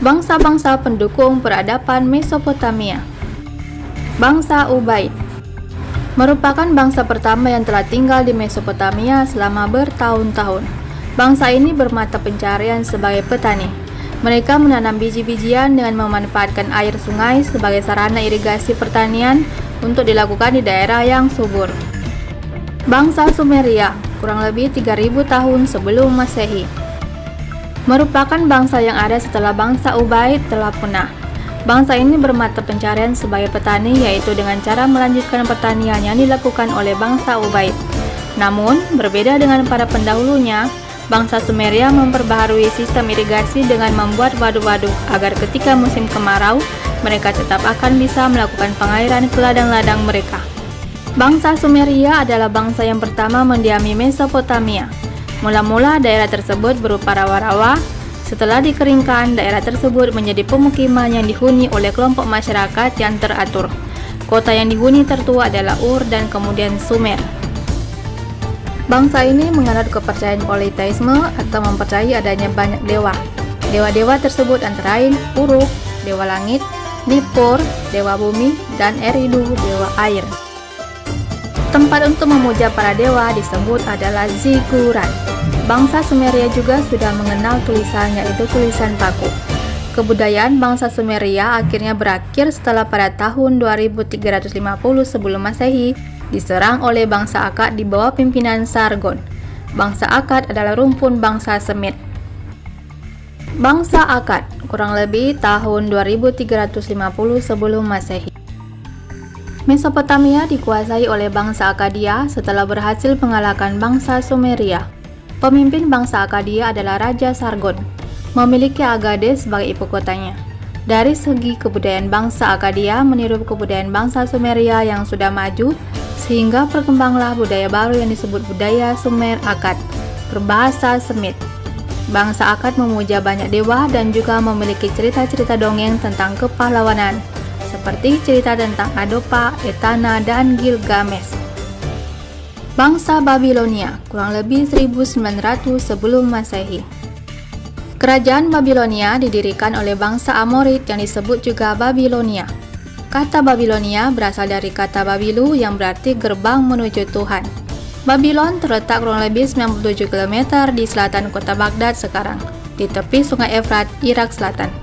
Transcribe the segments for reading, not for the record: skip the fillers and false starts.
Bangsa-bangsa pendukung peradaban Mesopotamia. Bangsa Ubaid merupakan bangsa pertama yang telah tinggal di Mesopotamia selama bertahun-tahun. Bangsa ini bermata pencarian sebagai petani. Mereka menanam biji-bijian dengan memanfaatkan air sungai sebagai sarana irigasi pertanian untuk dilakukan di daerah yang subur. Bangsa Sumeria, kurang lebih 3000 tahun sebelum Masehi, merupakan bangsa yang ada setelah bangsa Ubaid telah punah. Bangsa ini bermata pencarian sebagai petani, yaitu dengan cara melanjutkan pertanian yang dilakukan oleh bangsa Ubaid. Namun, berbeda dengan para pendahulunya, bangsa Sumeria memperbaharui sistem irigasi dengan membuat waduk-waduk agar ketika musim kemarau, mereka tetap akan bisa melakukan pengairan ke ladang-ladang mereka. Bangsa Sumeria adalah bangsa yang pertama mendiami Mesopotamia. Mula-mula daerah tersebut berupa rawa-rawa. Setelah dikeringkan, daerah tersebut menjadi pemukiman yang dihuni oleh kelompok masyarakat yang teratur. Kota yang dihuni tertua adalah Ur dan kemudian Sumer. Bangsa ini menganut kepercayaan politeisme atau mempercayai adanya banyak dewa. Dewa-dewa tersebut antara lain Uruk, dewa langit, Nippur, dewa bumi, dan Eridu, dewa air. Tempat untuk memuja para dewa disebut adalah Ziggurat. Bangsa Sumeria juga sudah mengenal tulisan, yaitu tulisan paku. Kebudayaan bangsa Sumeria akhirnya berakhir setelah pada tahun 2350 sebelum Masehi diserang oleh bangsa Akkad di bawah pimpinan Sargon. Bangsa Akkad adalah rumpun bangsa Semit. Bangsa Akkad kurang lebih tahun 2350 sebelum Masehi. Mesopotamia dikuasai oleh bangsa Akkadia setelah berhasil mengalahkan bangsa Sumeria. Pemimpin bangsa Akkadia adalah Raja Sargon, memiliki Agade sebagai ibu kotanya. Dari segi kebudayaan bangsa Akkadia meniru kebudayaan bangsa Sumeria yang sudah maju, sehingga berkembanglah budaya baru yang disebut budaya Sumer Akkad, berbahasa Semit. Bangsa Akkad memuja banyak dewa dan juga memiliki cerita-cerita dongeng tentang kepahlawanan, seperti cerita tentang Adopa, Etana, dan Gilgamesh. Bangsa Babilonia, kurang lebih 1900 sebelum Masehi. Kerajaan Babilonia didirikan oleh bangsa Amorid yang disebut juga Babilonia. Kata Babilonia berasal dari kata Babilu yang berarti gerbang menuju Tuhan. Babylon terletak kurang lebih 97 km di selatan kota Baghdad sekarang, di tepi sungai Efrat, Irak Selatan.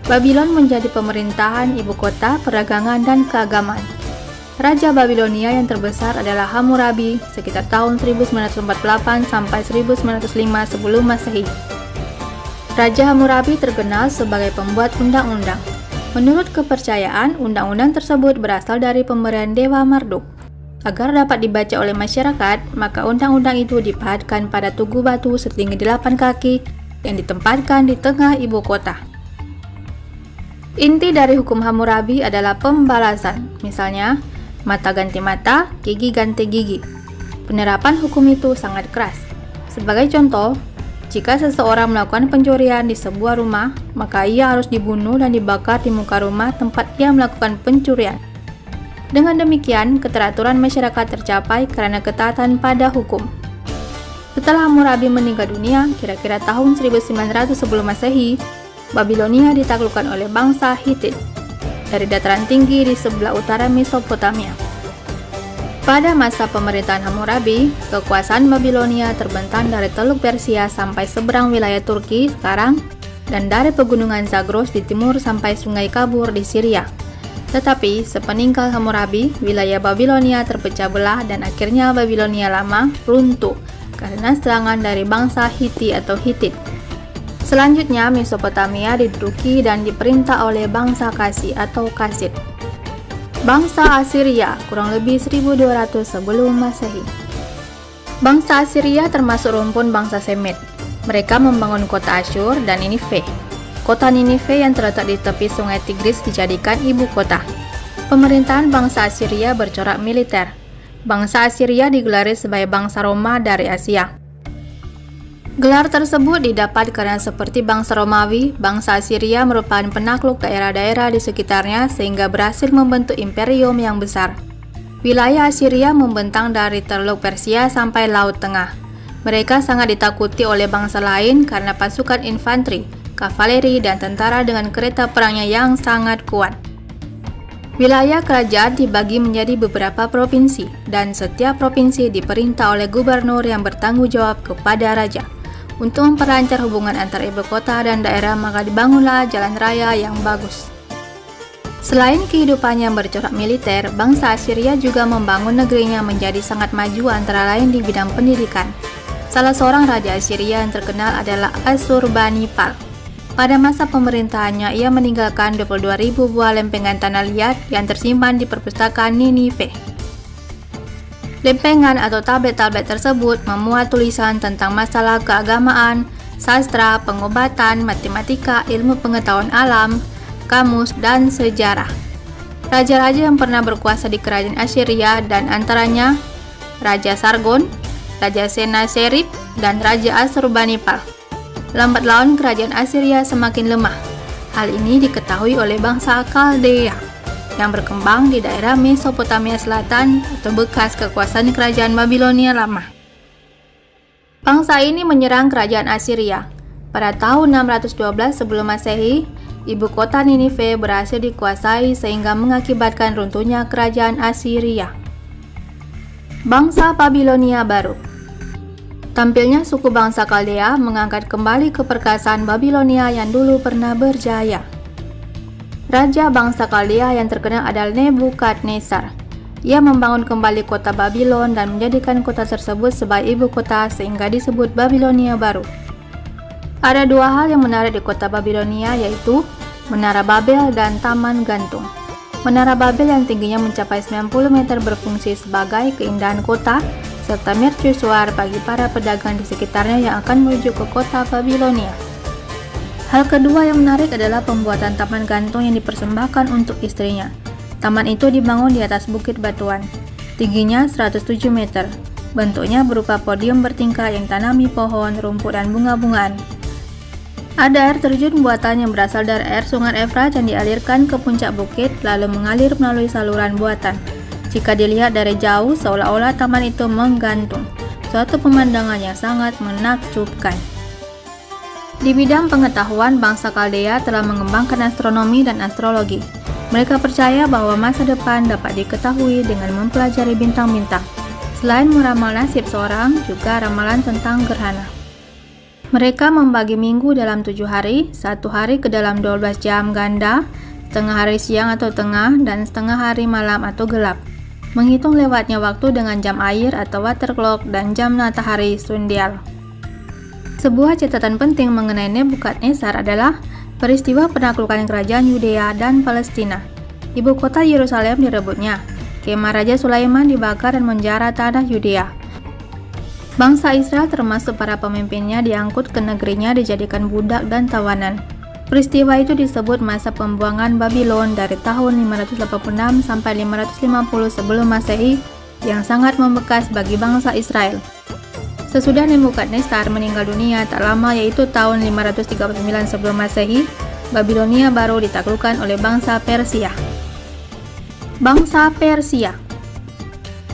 Babylon menjadi pemerintahan, ibu kota, perdagangan, dan keagamaan. Raja Babilonia yang terbesar adalah Hammurabi sekitar tahun 1948 sampai 1905 sebelum Masehi. Raja Hammurabi terkenal sebagai pembuat undang-undang. Menurut kepercayaan, undang-undang tersebut berasal dari pemberian Dewa Marduk. Agar dapat dibaca oleh masyarakat, maka undang-undang itu dipahatkan pada tugu batu setinggi 8 kaki yang ditempatkan di tengah ibu kota. Inti dari hukum Hammurabi adalah pembalasan, misalnya mata ganti mata, gigi ganti gigi. Penerapan hukum itu sangat keras. Sebagai contoh, jika seseorang melakukan pencurian di sebuah rumah, maka ia harus dibunuh dan dibakar di muka rumah tempat ia melakukan pencurian. Dengan demikian, keteraturan masyarakat tercapai karena ketaatan pada hukum. Setelah Hammurabi meninggal dunia, kira-kira tahun 1900 sebelum Masehi, Babilonia ditaklukkan oleh bangsa Hittite dari dataran tinggi di sebelah utara Mesopotamia. Pada masa pemerintahan Hammurabi, kekuasaan Babilonia terbentang dari Teluk Persia sampai seberang wilayah Turki sekarang dan dari pegunungan Zagros di timur sampai Sungai Kabur di Syria. Tetapi, sepeninggal Hammurabi, wilayah Babilonia terpecah belah dan akhirnya Babilonia lama runtuh karena serangan dari bangsa Hittite atau Hittite. Selanjutnya, Mesopotamia diduduki dan diperintah oleh bangsa Kasi atau Kasid. Bangsa Assyria, kurang lebih 1200 sebelum Masehi. Bangsa Assyria termasuk rumpun bangsa Semit. Mereka membangun kota Asyur dan Ninive. Kota Ninive yang terletak di tepi sungai Tigris dijadikan ibu kota. Pemerintahan bangsa Assyria bercorak militer. Bangsa Assyria digelari sebagai bangsa Roma dari Asia. Gelar tersebut didapat karena seperti bangsa Romawi, bangsa Assyria merupakan penakluk daerah-daerah di sekitarnya sehingga berhasil membentuk imperium yang besar. Wilayah Assyria membentang dari Teluk Persia sampai Laut Tengah. Mereka sangat ditakuti oleh bangsa lain karena pasukan infanteri, kavaleri, dan tentara dengan kereta perangnya yang sangat kuat. Wilayah kerajaan dibagi menjadi beberapa provinsi, dan setiap provinsi diperintah oleh gubernur yang bertanggung jawab kepada raja. Untuk memperlancar hubungan antar ibu kota dan daerah, maka dibangunlah jalan raya yang bagus. Selain kehidupannya yang bercorak militer, bangsa Assyria juga membangun negerinya menjadi sangat maju, antara lain di bidang pendidikan. Salah seorang raja Assyria yang terkenal adalah Assurbanipal. Pada masa pemerintahannya, ia meninggalkan 22.000 buah lempengan tanah liat yang tersimpan di perpustakaan Ninive. Lempengan atau tablet-tablet tersebut memuat tulisan tentang masalah keagamaan, sastra, pengobatan, matematika, ilmu pengetahuan alam, kamus, dan sejarah. Raja-raja yang pernah berkuasa di kerajaan Assyria dan antaranya Raja Sargon, Raja Sennacherib, dan Raja Assurbanipal. Lambat laun kerajaan Assyria semakin lemah. Hal ini diketahui oleh bangsa Kaldea yang berkembang di daerah Mesopotamia Selatan atau bekas kekuasaan kerajaan Babilonia lama. Bangsa ini menyerang kerajaan Assyria. Pada tahun 612 sebelum Masehi, ibu kota Ninive berhasil dikuasai sehingga mengakibatkan runtuhnya kerajaan Assyria. Bangsa Babilonia baru. Tampilnya suku bangsa Kaldea mengangkat kembali keperkasaan Babilonia yang dulu pernah berjaya. Raja bangsa Kaldea yang terkenal adalah Nebukadnezar. Ia membangun kembali kota Babylon dan menjadikan kota tersebut sebagai ibu kota sehingga disebut Babilonia baru. Ada dua hal yang menarik di kota Babilonia, yaitu Menara Babel dan Taman Gantung. Menara Babel yang tingginya mencapai 90 meter berfungsi sebagai keindahan kota serta mercusuar bagi para pedagang di sekitarnya yang akan menuju ke kota Babilonia. Hal kedua yang menarik adalah pembuatan taman gantung yang dipersembahkan untuk istrinya. Taman itu dibangun di atas bukit batuan. Tingginya 107 meter. Bentuknya berupa podium bertingkat yang tanami pohon, rumput, dan bunga-bungaan. Ada air terjun buatan yang berasal dari air sungai Efrat yang dialirkan ke puncak bukit lalu mengalir melalui saluran buatan. Jika dilihat dari jauh, seolah-olah taman itu menggantung. Suatu pemandangan yang sangat menakjubkan. Di bidang pengetahuan, bangsa Kaldea telah mengembangkan astronomi dan astrologi. Mereka percaya bahwa masa depan dapat diketahui dengan mempelajari bintang-bintang. Selain meramal nasib seorang, juga ramalan tentang gerhana. Mereka membagi minggu dalam 7 hari, 1 hari ke dalam 12 jam ganda, setengah hari siang atau tengah, dan setengah hari malam atau gelap. Menghitung lewatnya waktu dengan jam air atau water clock dan jam matahari sundial. Sebuah catatan penting mengenai Nebukadnezar adalah peristiwa penaklukan kerajaan Yudea dan Palestina. Ibu kota Yerusalem direbutnya. Kemah Raja Sulaiman dibakar dan menjara tanah Yudea. Bangsa Israel termasuk para pemimpinnya diangkut ke negerinya dijadikan budak dan tawanan. Peristiwa itu disebut masa pembuangan Babylon dari tahun 586 sampai 550 sebelum Masehi yang sangat membekas bagi bangsa Israel. Sesudah Nebukadnezar meninggal dunia tak lama, yaitu tahun 539 sebelum Masehi, Babilonia baru ditaklukkan oleh bangsa Persia. Bangsa Persia.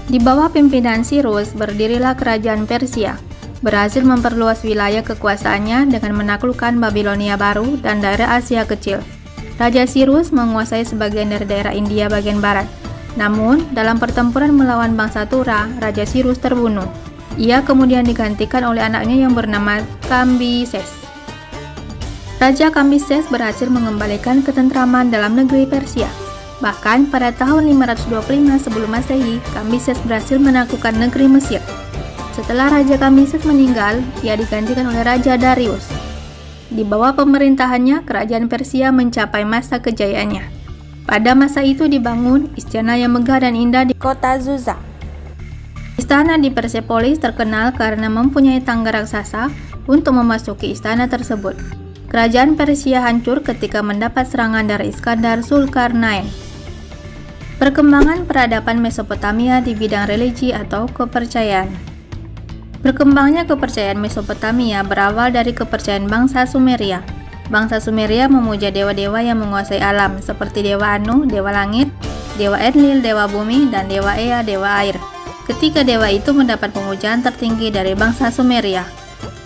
Di bawah pimpinan Cyrus berdirilah kerajaan Persia. Berhasil memperluas wilayah kekuasaannya dengan menaklukkan Babilonia baru dan daerah Asia Kecil. Raja Cyrus menguasai sebagian dari daerah India bagian barat. Namun, dalam pertempuran melawan bangsa Tura, Raja Cyrus terbunuh. Ia kemudian digantikan oleh anaknya yang bernama Kambises. Raja Kambises berhasil mengembalikan ketentraman dalam negeri Persia. Bahkan pada tahun 525 sebelum Masehi, Kambises berhasil menaklukkan negeri Mesir. Setelah Raja Kambises meninggal, ia digantikan oleh Raja Darius. Di bawah pemerintahannya, kerajaan Persia mencapai masa kejayaannya. Pada masa itu dibangun istana yang megah dan indah di kota Susa. Istana di Persepolis terkenal karena mempunyai tangga raksasa untuk memasuki istana tersebut. Kerajaan Persia hancur ketika mendapat serangan dari Iskandar Zulkarnain. Perkembangan peradaban Mesopotamia di bidang religi atau kepercayaan. Berkembangnya kepercayaan Mesopotamia berawal dari kepercayaan bangsa Sumeria. Bangsa Sumeria memuja dewa-dewa yang menguasai alam, seperti Dewa Anu, Dewa Langit, Dewa Enlil, Dewa Bumi, dan Dewa Ea, Dewa Air. Ketiga dewa itu mendapat pemujaan tertinggi dari bangsa Sumeria.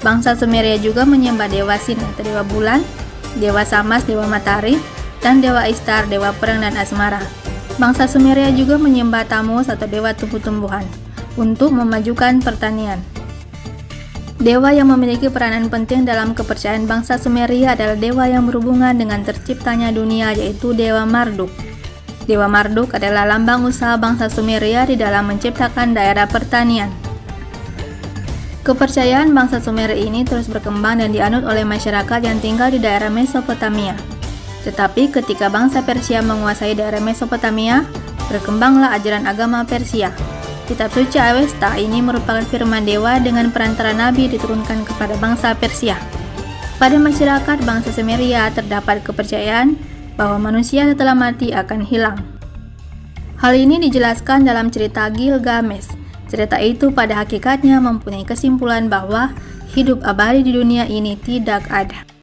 Bangsa Sumeria juga menyembah Dewa Sin atau Dewa Bulan, dewa Samas, dewa matahari, dan dewa Ishtar, dewa perang dan asmara. Bangsa Sumeria juga menyembah Tammuz atau dewa tumbuh-tumbuhan untuk memajukan pertanian. Dewa yang memiliki peranan penting dalam kepercayaan bangsa Sumeria adalah dewa yang berhubungan dengan terciptanya dunia, yaitu Dewa Marduk. Dewa Marduk adalah lambang usaha bangsa Sumeria di dalam menciptakan daerah pertanian. Kepercayaan bangsa Sumeria ini terus berkembang dan dianut oleh masyarakat yang tinggal di daerah Mesopotamia. Tetapi ketika bangsa Persia menguasai daerah Mesopotamia, berkembanglah ajaran agama Persia. Kitab suci Avesta ini merupakan firman dewa dengan perantara nabi diturunkan kepada bangsa Persia. Pada masyarakat bangsa Sumeria terdapat kepercayaan bahwa manusia setelah mati akan hilang. Hal ini dijelaskan dalam cerita Gilgamesh. Cerita itu pada hakikatnya mempunyai kesimpulan bahwa hidup abadi di dunia ini tidak ada.